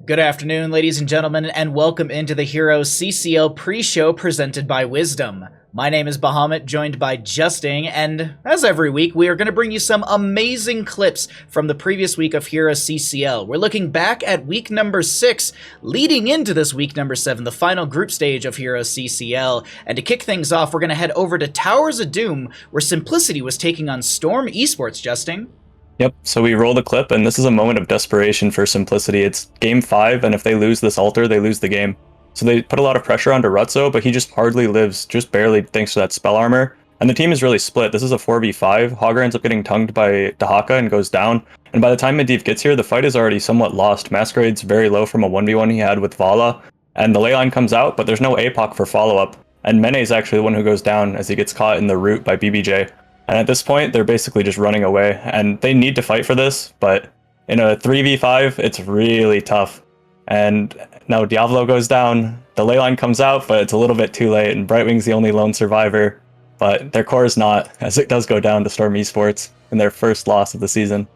Good afternoon, ladies and gentlemen, and welcome into the HeroesCCL pre-show presented by Wisdom. My name is Bahamut, joined by Justing, and as every week, we are going to bring you some amazing clips from the previous week of HeroesCCL. We're looking back at week number 6, leading into this week number 7, the final group stage of HeroesCCL. And to kick things off, we're going to head over to Towers of Doom, where Simplicity was taking on Storm Esports, Justing. Yep, so we roll the clip, and this is a moment of desperation for Simplicity. It's game 5, and if they lose this altar, they lose the game. So they put a lot of pressure onto Rutzo, but he just hardly lives, just barely, thanks to that spell armor. And the team is really split. This is a 4v5. Hogger ends up getting tongued by Dahaka and goes down. And by the time Medivh gets here, the fight is already somewhat lost. Masquerade's very low from a 1v1 he had with Vala. And the ley line comes out, but there's no APOC for follow-up. And Mene's actually the one who goes down as he gets caught in the root by BBJ. And at this point, they're basically just running away, and they need to fight for this, but in a 3v5, it's really tough. And now Diavolo goes down, the ley line comes out, but it's a little bit too late, and Brightwing's the only lone survivor, but their core is not, as it does go down to Storm Esports in their first loss of the season.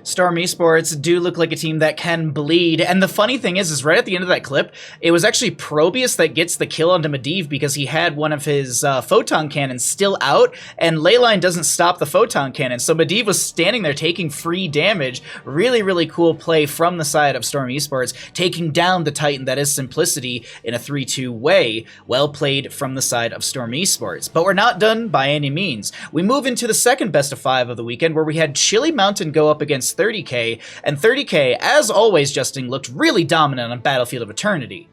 Storm Esports do look like a team that can bleed, and the funny thing is right at the end of that clip, it was actually Probius that gets the kill onto Medivh because he had one of his photon cannons still out, and Leyline doesn't stop the photon cannon, so Medivh was standing there taking free damage. Really, really cool play from the side of Storm Esports, taking down the Titan that is Simplicity in a 3-2 way. Well played from the side of Storm Esports. But we're not done by any means. We move into the second best of 5 of the weekend, where we had Chili Mountain go up against 30k, and 30k, as always, Justing, looked really dominant on Battlefield of Eternity.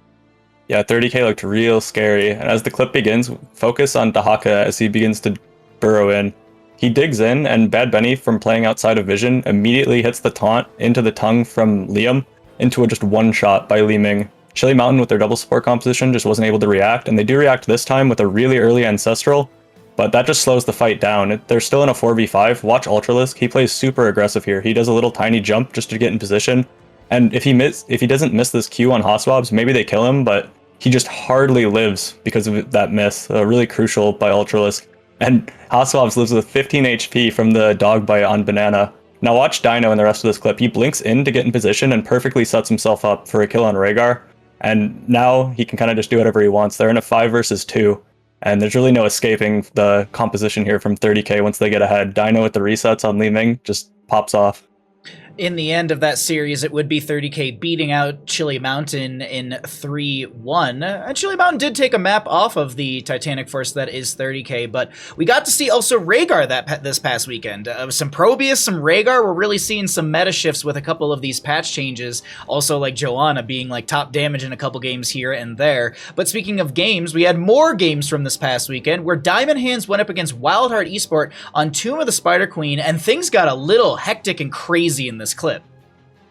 Yeah, 30k looked real scary, and as the clip begins, focus on Dahaka as he begins to burrow in. He digs in, and Bad Benny, from playing outside of vision, immediately hits the taunt into the tongue from Liam into a just one shot by Li Ming. Chili Mountain, with their double support composition, just wasn't able to react, and they do react this time with a really early Ancestral, but that just slows the fight down. They're still in a 4v5. Watch Ultralisk. He plays super aggressive here. He does a little tiny jump just to get in position. And if he doesn't miss this Q on Hoswabs, maybe they kill him, but he just hardly lives because of that miss. Really crucial by Ultralisk. And Hoswabs lives with 15 HP from the dog bite on Banana. Now watch Dino in the rest of this clip. He blinks in to get in position and perfectly sets himself up for a kill on Rhaegar. And now he can kind of just do whatever he wants. They're in a 5 versus 2. And there's really no escaping the composition here from 30k once they get ahead. Dino with the resets on Li Ming just pops off. In the end of that series, it would be 30k beating out Chili Mountain in 3-1. And Chili Mountain did take a map off of the Titanic Force that is 30k, but we got to see also Rhaegar this past weekend. Some Probius, some Rhaegar. We're really seeing some meta shifts with a couple of these patch changes. Also, like Joanna being like top damage in a couple games here and there. But speaking of games, we had more games from this past weekend where Diamond Hands went up against Wildheart Esport on Tomb of the Spider Queen, and things got a little hectic and crazy in this clip.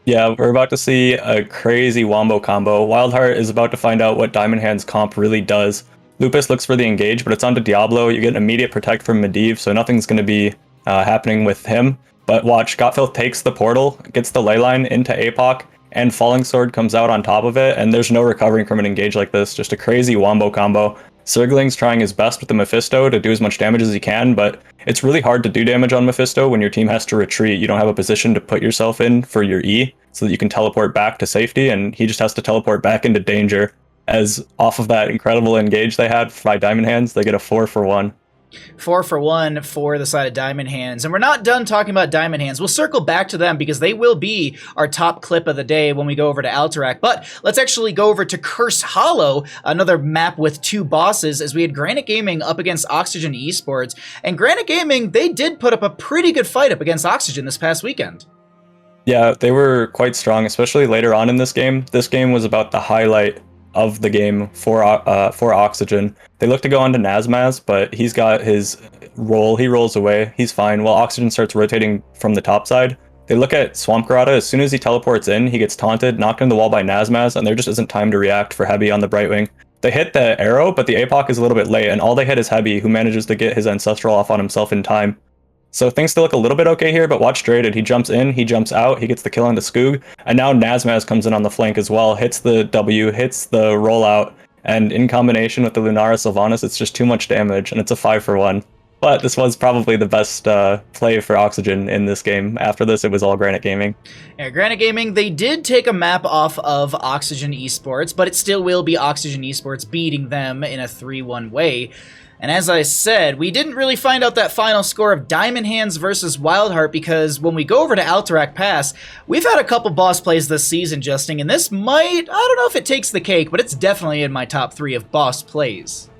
Yeah, we're about to see a crazy wombo combo. Wildheart is about to find out what Diamond Hand's comp really does. Lupus looks for the engage, but it's onto Diablo. You get an immediate protect from Medivh, so nothing's going to be happening with him. But watch, Gotfilth takes the portal, gets the ley line into APOC, and Falling Sword comes out on top of it, and there's no recovering from an engage like this. Just a crazy wombo combo. Sirgling's trying his best with the Mephisto to do as much damage as he can, but it's really hard to do damage on Mephisto when your team has to retreat. You don't have a position to put yourself in for your E so that you can teleport back to safety, and he just has to teleport back into danger. As off of that incredible engage they had by Diamond Hands, they get a 4-for-1. 4-for-1 for the side of Diamond Hands. And we're not done talking about Diamond Hands. We'll circle back to them because they will be our top clip of the day when we go over to Alterac. But let's actually go over to Curse Hollow, another map with 2 bosses, as we had Granite Gaming up against Oxygen Esports. And Granite Gaming, they did put up a pretty good fight up against Oxygen this past weekend. Yeah, they were quite strong, especially later on in this game. This game was about the highlight of the game for Oxygen. They look to go on to Nazmaz, but he's got his roll. He rolls away. He's fine. While Oxygen starts rotating from the top side, they look at Swamp Garada. As soon as he teleports in, he gets taunted, knocked into the wall by Nazmaz, and there just isn't time to react for Heavy on the Brightwing. They hit the arrow, but the APOC is a little bit late, and all they hit is Heavy, who manages to get his Ancestral off on himself in time. So things still look a little bit okay here, but watch Draded. He jumps in, he jumps out, he gets the kill on the Skoog, and now Nazmaz comes in on the flank as well, hits the W, hits the rollout, and in combination with the Lunara Sylvanas, it's just too much damage, and it's a 5-for-1. But this was probably the best play for Oxygen in this game. After this, it was all Granite Gaming. Yeah, Granite Gaming, they did take a map off of Oxygen Esports, but it still will be Oxygen Esports beating them in a 3-1 way. And as I said, we didn't really find out that final score of Diamond Hands versus Wildheart because when we go over to Alterac Pass, we've had a couple boss plays this season, Justing, and this might, I don't know if it takes the cake, but it's definitely in my top 3 of boss plays.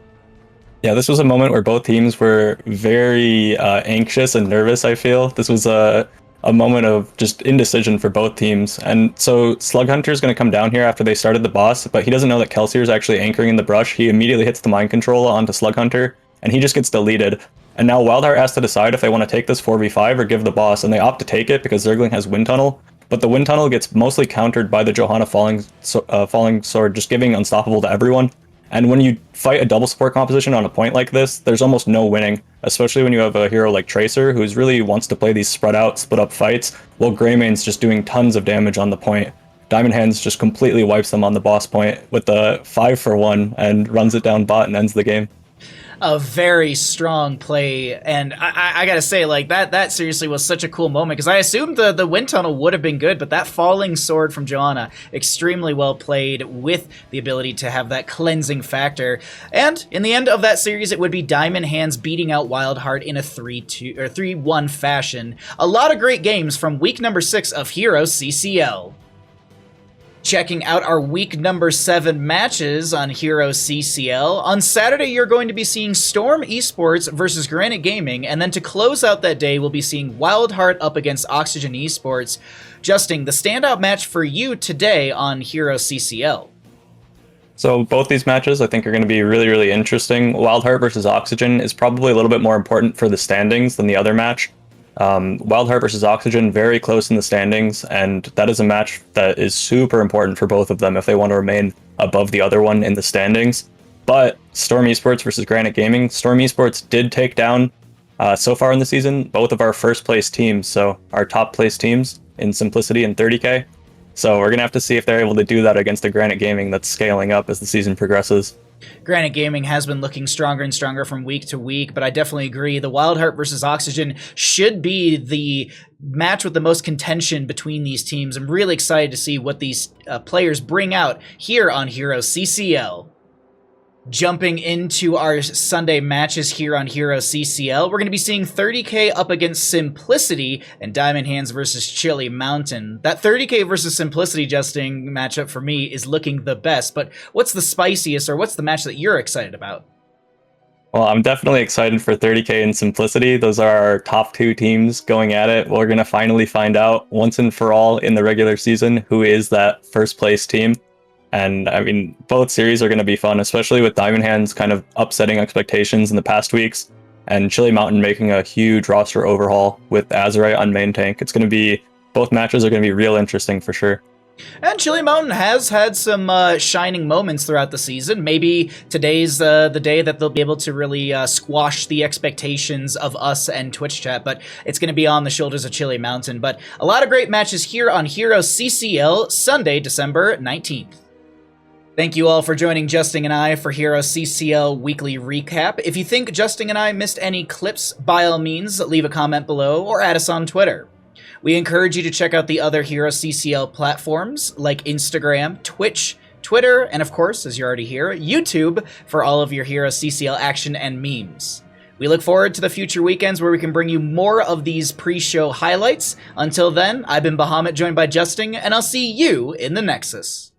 Yeah, this was a moment where both teams were very anxious and nervous, I feel. This was a moment of just indecision for both teams. And so Slug Hunter is going to come down here after they started the boss, but he doesn't know that Kelsier is actually anchoring in the brush. He immediately hits the mind control onto Slug Hunter, and he just gets deleted. And now Wildheart has to decide if they want to take this 4v5 or give the boss, and they opt to take it because Zergling has Wind Tunnel. But the Wind Tunnel gets mostly countered by the Johanna Falling Sword, just giving Unstoppable to everyone. And when you fight a double support composition on a point like this, there's almost no winning, especially when you have a hero like Tracer, who really wants to play these spread out, split up fights, while Greymane's just doing tons of damage on the point. Diamond Hands just completely wipes them on the boss point with a 5-for-1 and runs it down bot and ends the game. A very strong play, and I gotta say, like, that seriously was such a cool moment, because I assumed the Wind Tunnel would have been good, but that Falling Sword from Johanna, extremely well played with the ability to have that cleansing factor, and in the end of that series, it would be Diamond Hands beating out Wildheart in a 3-2 or 3-1 fashion. A lot of great games from week number 6 of HeroesCCL. Checking out our week number 7 matches on HeroesCCL. On Saturday, you're going to be seeing Storm Esports versus Granite Gaming, and then to close out that day, we'll be seeing Wildheart up against Oxygen Esports. Justing, the standout match for you today on HeroesCCL. So both these matches I think are going to be really, really interesting. Wildheart versus Oxygen is probably a little bit more important for the standings than the other match. Wildheart versus Oxygen, very close in the standings, and that is a match that is super important for both of them if they want to remain above the other one in the standings. But Storm Esports versus Granite Gaming, Storm Esports did take down, so far in the season, both of our first place teams, so our top place teams in Simplicity and 30k. So we're going to have to see if they're able to do that against a Granite Gaming that's scaling up as the season progresses. Granite Gaming has been looking stronger and stronger from week to week, but I definitely agree. The Wildheart versus Oxygen should be the match with the most contention between these teams. I'm really excited to see what these players bring out here on HeroesCCL. Jumping into our Sunday matches here on HeroesCCL, we're going to be seeing 30k up against Simplicity and Diamond Hands versus Chili Mountain. That 30k versus Simplicity Justing matchup for me is looking the best, but what's the spiciest, or what's the match that you're excited about? Well, I'm definitely excited for 30k and Simplicity. Those are our top 2 teams going at it. We're going to finally find out once and for all in the regular season who is that first place team. And I mean, both series are going to be fun, especially with Diamond Hands kind of upsetting expectations in the past weeks, and Chili Mountain making a huge roster overhaul with Azerite on main tank. It's going to be, both matches are going to be real interesting for sure. And Chili Mountain has had some shining moments throughout the season. Maybe today's the day that they'll be able to really squash the expectations of us and Twitch chat, but it's going to be on the shoulders of Chili Mountain. But a lot of great matches here on HeroesCCL, Sunday, December 19th. Thank you all for joining Justing and I for HeroesCCL Weekly Recap. If you think Justing and I missed any clips, by all means, leave a comment below or add us on Twitter. We encourage you to check out the other HeroesCCL platforms like Instagram, Twitch, Twitter, and of course, as you're already here, YouTube for all of your HeroesCCL action and memes. We look forward to the future weekends where we can bring you more of these pre-show highlights. Until then, I've been Bahamut, joined by Justing, and I'll see you in the Nexus.